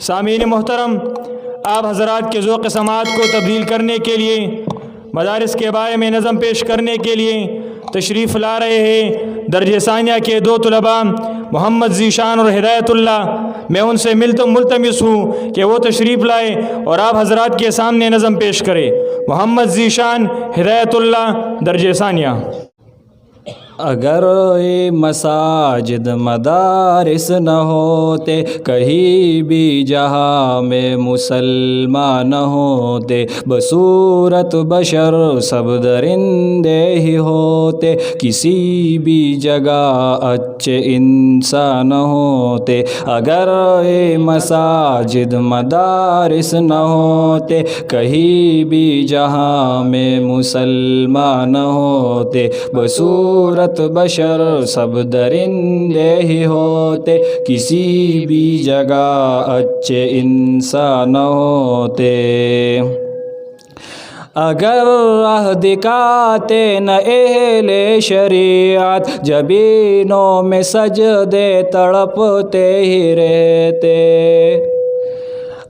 سامعین محترم، آپ حضرات کے ذوق سماعت کو تبدیل کرنے کے لیے، مدارس کے بارے میں نظم پیش کرنے کے لیے تشریف لا رہے ہیں درجہ ثانیہ کے دو طلباء محمد ذیشان اور ہدایت اللہ۔ میں ان سے ملتمس ہوں کہ وہ تشریف لائے اور آپ حضرات کے سامنے نظم پیش کرے۔ محمد ذیشان، ہدایت اللہ، درجہ ثانیہ۔ اگر یہ مساجد مدارس نہ ہوتے، کہیں بھی جہاں میں مسلمان نہ ہوتے، بصورت بشر سب درندے ہی ہوتے، کسی بھی جگہ اچھے انسان ہوتے۔ اگر یہ مساجد مدارس نہ ہوتے، کہیں بھی جہاں میں مسلمان نہ ہوتے، بصورت بشر سب درندے ہی ہوتے، کسی بھی جگہ اچھے انسان ہوتے۔ اگر راہ دکھاتے نہ اہل شریعت، جبینوں میں سجدے تڑپتے ہی رہتے۔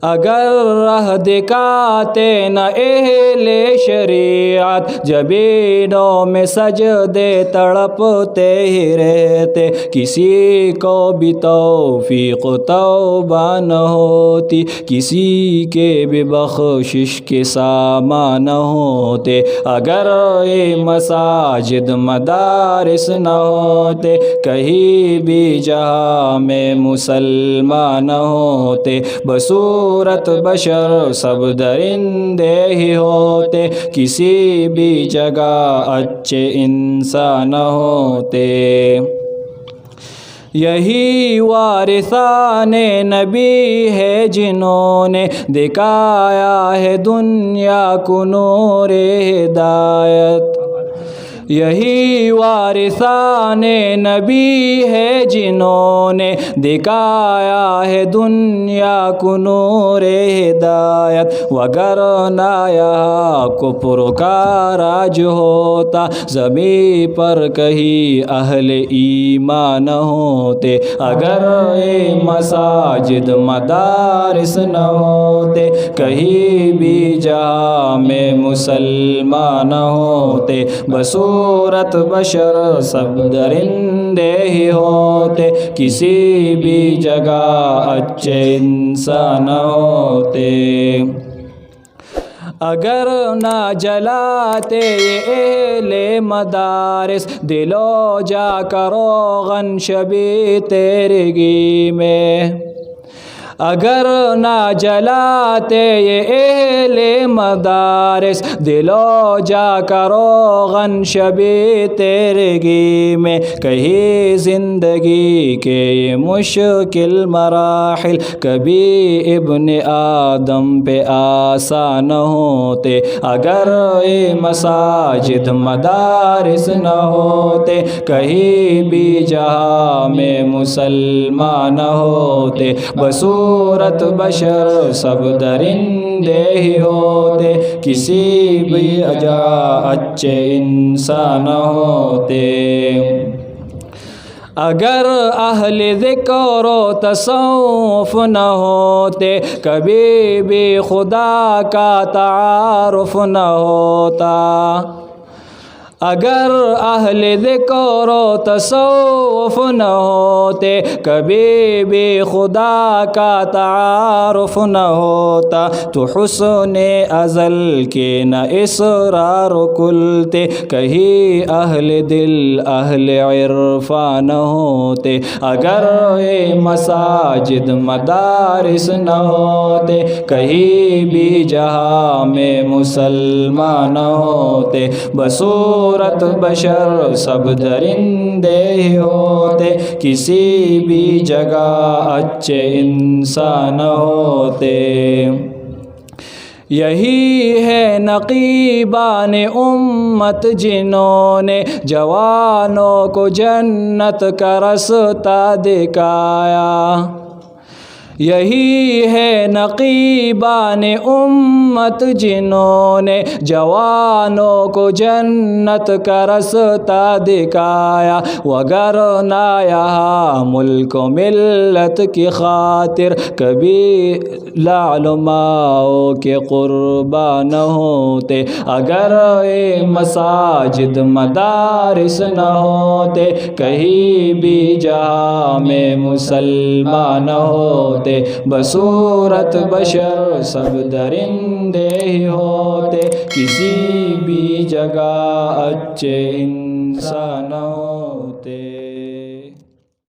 اگر راہ دکھاتے نہ اہل شریعت، جبینوں میں سجدے تڑپتے ہی رہتے، کسی کو بھی توفیق توبہ نہ ہوتی، کسی کے بھی بخشش کے سامان نہ ہوتے۔ اگر یہ مساجد مدارس نہ ہوتے، کہیں بھی جہاں میں مسلمان نہ ہوتے، بصورت بشر سب درندے ہی ہوتے، کسی بھی جگہ اچھے انسان نہ ہوتے۔ یہی وارثان نبی ہے جنہوں نے دکھایا ہے دنیا کو نور ہدایت۔ یہی وارثان نبی ہے جنہوں نے دکھایا ہے دنیا کو نور ہدایت، وگرنہ یہاں کفر کا راج ہوتا، زمین پر کہیں اہل ایمان نہ ہوتے۔ اگر یہ مساجد مدارس نہ ہوتے، کہیں بھی جہاں میں مسلمان نہ ہوتے، بصورت بشر سب درندے ہی ہوتے، کسی بھی جگہ اچھے انسان ہوتے۔ اگر نہ جلاتے یہ اہل مدارس، دل و جا کا روغن شبی تیرگی میں۔ اگر نہ جلاتے یہ اہل مدارس، دل و جا کا روغن شبی تیرگی میں، کہیں زندگی کے یہ مشکل مراحل کبھی ابن آدم پہ آسان ہوتے۔ اگر یہ مساجد مدارس نہ ہوتے، کہیں بھی جہاں میں مسلمان نہ ہوتے، بصورت بشر سب درندے ہی ہوتے، کسی بھی جگہ اچھے انسان ہوتے۔ اگر اہل ذکر و تصوف نہ ہوتے، کبھی بھی خدا کا تعارف نہ ہوتا۔ اگر اہل ذکر و تصوف نہ ہوتے، کبھی بھی خدا کا تعارف نہ ہوتا، تو حسن ازل کے نہ اسرار کلتے، کہیں اہل دل اہل عرفان نہ ہوتے۔ اگر یہ مساجد مدارس نہ ہوتے، کہیں بھی جہاں میں مسلمان نہ ہوتے، بصورت بشر سب درندے ہی ہوتے، کسی بھی جگہ اچھے انسان ہوتے۔ یہی ہے نقیبان امت جنہوں نے جوانوں کو جنت کا رستہ دکھایا۔ یہی ہے نقیبان امت جنہوں نے جوانوں کو جنت کا رستہ دکھایا، وگرنہ یہاں ملک و ملت کی خاطر کبھی علماء کے قربان ہوتے، اگر یہ مساجد مدارس نہ ہوتے کہیں بھی جہاں میں مسلمان ہوتے، بصورت بشر سب درندے ہی ہوتے، کسی بھی جگہ اچھے انسان ہوتے۔